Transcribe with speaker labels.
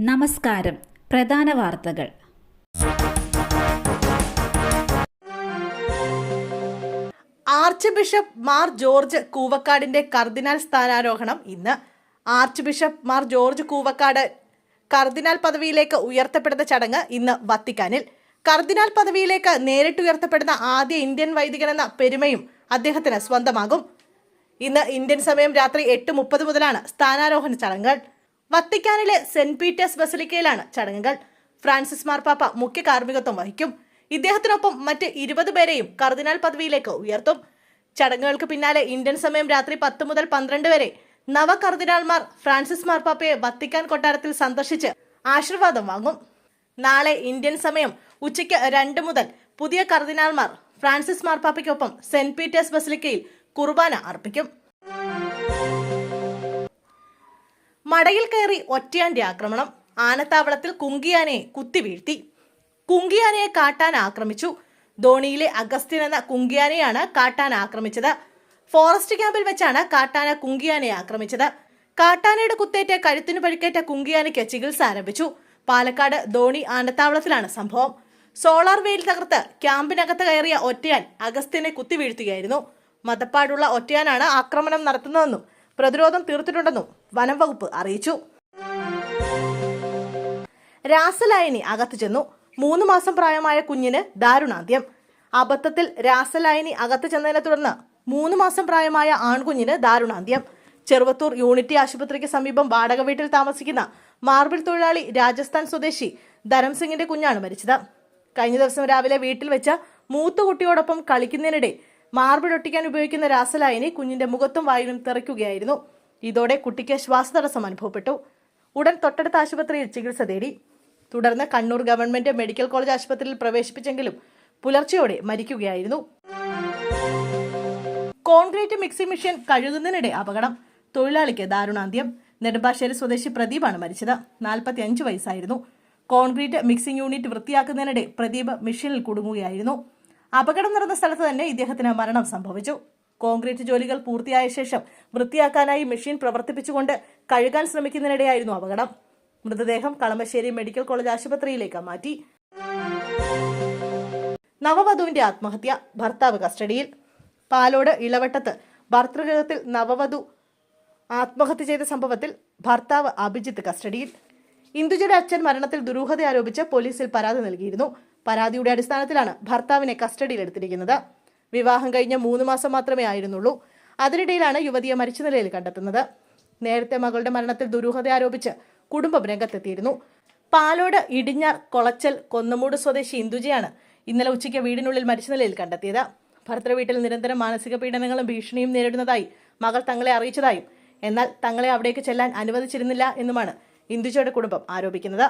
Speaker 1: നമസ്കാരം. പ്രധാന വാർത്തകൾ.
Speaker 2: ആർച്ച് ബിഷപ്പ് മാർ ജോർജ് കൂവക്കാടിന്റെ കർദിനാൾ സ്ഥാനാരോഹണം ഇന്ന്. Archbishop Mar George Koovakad കർദിനാൾ പദവിയിലേക്ക് ഉയർത്തപ്പെടുന്ന ചടങ്ങ് ഇന്ന് വത്തിക്കാനിൽ. കർദിനാൾ പദവിയിലേക്ക് നേരിട്ട് ഉയർത്തപ്പെടുന്ന ആദ്യ ഇന്ത്യൻ വൈദികനെന്ന പെരുമയും അദ്ദേഹത്തിന് സ്വന്തമാകും. ഇന്ന് ഇന്ത്യൻ സമയം രാത്രി 8:30 മുതലാണ് സ്ഥാനാരോഹണ ചടങ്ങുകൾ. വത്തിക്കാനിലെ സെന്റ് പീറ്റേഴ്സ് ബസലിക്കയിലാണ് ചടങ്ങുകൾ. ഫ്രാൻസിസ് മാർപ്പാപ്പ മുഖ്യ കാർമ്മികത്വം വഹിക്കും. ഇദ്ദേഹത്തിനൊപ്പം മറ്റ് 20 പേരെയും കർദിനാൾ പദവിയിലേക്ക് ഉയർത്തും. ചടങ്ങുകൾക്ക് പിന്നാലെ ഇന്ത്യൻ സമയം രാത്രി 10 മുതൽ 12 വരെ നവ കർദിനാൾമാർ ഫ്രാൻസിസ് മാർപ്പാപ്പയെ വത്തിക്കാൻ കൊട്ടാരത്തിൽ സന്ദർശിച്ച് ആശീർവാദം വാങ്ങും. നാളെ ഇന്ത്യൻ സമയം ഉച്ചയ്ക്ക് 2 മുതൽ പുതിയ കർദിനാൾമാർ ഫ്രാൻസിസ് മാർപ്പാപ്പയ്ക്കൊപ്പം സെന്റ് പീറ്റേഴ്സ് ബസലിക്കയിൽ കുർബാന അർപ്പിക്കും. മടയിൽ കയറി ഒറ്റയാന്റെ ആക്രമണം. ആനത്താവളത്തിൽ കുങ്കിയാനയെ കുത്തിവീഴ്ത്തി. കുങ്കിയാനയെ കാട്ടാൻ ആക്രമിച്ചു. ധോണിയിലെ അഗസ്ത്യൻ എന്ന കുങ്കിയാനയാണ് കാട്ടാൻ ആക്രമിച്ചത്. ഫോറസ്റ്റ് ക്യാമ്പിൽ വെച്ചാണ് കാട്ടാന കുങ്കിയാനയെ ആക്രമിച്ചത്. കാട്ടാനയുടെ കുത്തേറ്റ് കഴുത്തിന് പരിക്കേറ്റ കുങ്കിയാനയ്ക്ക് ചികിത്സ ആരംഭിച്ചു. പാലക്കാട് ധോണി ആനത്താവളത്തിലാണ് സംഭവം. സോളാർ വെയിൽ തകർത്ത് ക്യാമ്പിനകത്ത് കയറിയ ഒറ്റയാൻ അഗസ്ത്യനെ കുത്തിവീഴ്ത്തുകയായിരുന്നു. മതപ്പാടുള്ള ഒറ്റയാനാണ് ആക്രമണം നടത്തുന്നതെന്നും പ്രതിരോധം തീർത്തിട്ടുണ്ടെന്നും വനം വകുപ്പ് അറിയിച്ചു. രാസലായനി അകത്തു ചെന്നു. 3 മാസം പ്രായമായ കുഞ്ഞിന് ദാരുണാന്ത്യം. അബദ്ധത്തിൽ രാസലായനി അകത്തു ചെന്നതിനെ തുടർന്ന് 3 മാസം പ്രായമായ ആൺകുഞ്ഞിന് ദാരുണാന്ത്യം. ചെറുവത്തൂർ യൂണിറ്റി ആശുപത്രിക്ക് സമീപം വാടക വീട്ടിൽ താമസിക്കുന്ന മാർബിൾ തൊഴിലാളി രാജസ്ഥാൻ സ്വദേശി ധരം സിംഗിന്റെ കുഞ്ഞാണ് മരിച്ചത്. കഴിഞ്ഞ ദിവസം രാവിലെ വീട്ടിൽ വെച്ച മൂത്തുകുട്ടിയോടൊപ്പം കളിക്കുന്നതിനിടെ മാർബിൾ ഒട്ടിക്കാൻ ഉപയോഗിക്കുന്ന രാസലായനി കുഞ്ഞിന്റെ മുഖത്തും വായിലും തെറിക്കുകയായിരുന്നു. ഇതോടെ കുട്ടിക്ക് ശ്വാസതടസ്സം അനുഭവപ്പെട്ടു. ഉടൻ തൊട്ടടുത്ത ആശുപത്രിയിൽ ചികിത്സ തേടി. തുടർന്ന് കണ്ണൂർ ഗവൺമെന്റ് മെഡിക്കൽ കോളേജ് ആശുപത്രിയിൽ പ്രവേശിപ്പിച്ചെങ്കിലും പുലർച്ചെയോടെ മരിക്കുകയായിരുന്നു. കോൺക്രീറ്റ് മിക്സിംഗ് മെഷീൻ കഴുകുന്നതിനിടെ അപകടം. തൊഴിലാളിക്ക് ദാരുണാന്ത്യം. നെടുമ്പാശ്ശേരി സ്വദേശി പ്രദീപാണ് മരിച്ചത്. 45 വയസ്സായിരുന്നു. കോൺക്രീറ്റ് മിക്സിംഗ് യൂണിറ്റ് വൃത്തിയാക്കുന്നതിനിടെ പ്രദീപ് മെഷീനിൽ കുടുങ്ങുകയായിരുന്നു. അപകടം നടന്ന സ്ഥലത്ത് തന്നെ ഇദ്ദേഹത്തിന് മരണം സംഭവിച്ചു. കോൺക്രീറ്റ് ജോലികൾ പൂർത്തിയായ ശേഷം വൃത്തിയാക്കാനായി മെഷീൻ പ്രവർത്തിപ്പിച്ചുകൊണ്ട് കഴുകാൻ ശ്രമിക്കുന്നതിനിടെയായിരുന്നു അപകടം. മൃതദേഹം കളമശ്ശേരി മെഡിക്കൽ കോളേജ് ആശുപത്രിയിലേക്ക് മാറ്റി. നവവധുവിന്റെ ആത്മഹത്യ. ഭർത്താവ് കസ്റ്റഡിയിൽ. പാലോട് ഇളവട്ടത്ത് ഭർതൃഗൃഹത്തിൽ നവവധു ആത്മഹത്യ ചെയ്ത സംഭവത്തിൽ ഭർത്താവ് അഭിജിത്ത് കസ്റ്റഡിയിൽ. ഇന്ദുജയുടെ അച്ഛൻ മരണത്തിൽ ദുരൂഹത ആരോപിച്ച് പോലീസിൽ പരാതി നൽകിയിരുന്നു. പരാതിയുടെ അടിസ്ഥാനത്തിലാണ് ഭർത്താവിനെ കസ്റ്റഡിയിലെടുത്തിരിക്കുന്നത്. വിവാഹം കഴിഞ്ഞ 3 മാസം മാത്രമേ ആയിരുന്നുള്ളൂ. അതിനിടയിലാണ് യുവതിയെ മരിച്ച നിലയിൽ കണ്ടെത്തുന്നത്. നേരത്തെ മകളുടെ മരണത്തിൽ ദുരൂഹത ആരോപിച്ച് കുടുംബം രംഗത്തെത്തിയിരുന്നു. പാലോട് ഇടിഞ്ഞാർ കൊളച്ചൽ കൊന്നമൂട് സ്വദേശി ഇന്ദുജയാണ് ഇന്നലെ ഉച്ചയ്ക്ക് വീടിനുള്ളിൽ മരിച്ച നിലയിൽ കണ്ടെത്തിയത്. ഭർത്തൃ വീട്ടിൽ നിരന്തരം മാനസിക പീഡനങ്ങളും ഭീഷണിയും നേരിടുന്നതായി മകൾ തങ്ങളെ അറിയിച്ചതായും എന്നാൽ തങ്ങളെ അവിടേക്ക് ചെല്ലാൻ അനുവദിച്ചിരുന്നില്ല എന്നുമാണ് ഇന്ദുജയുടെ കുടുംബം ആരോപിക്കുന്നത്.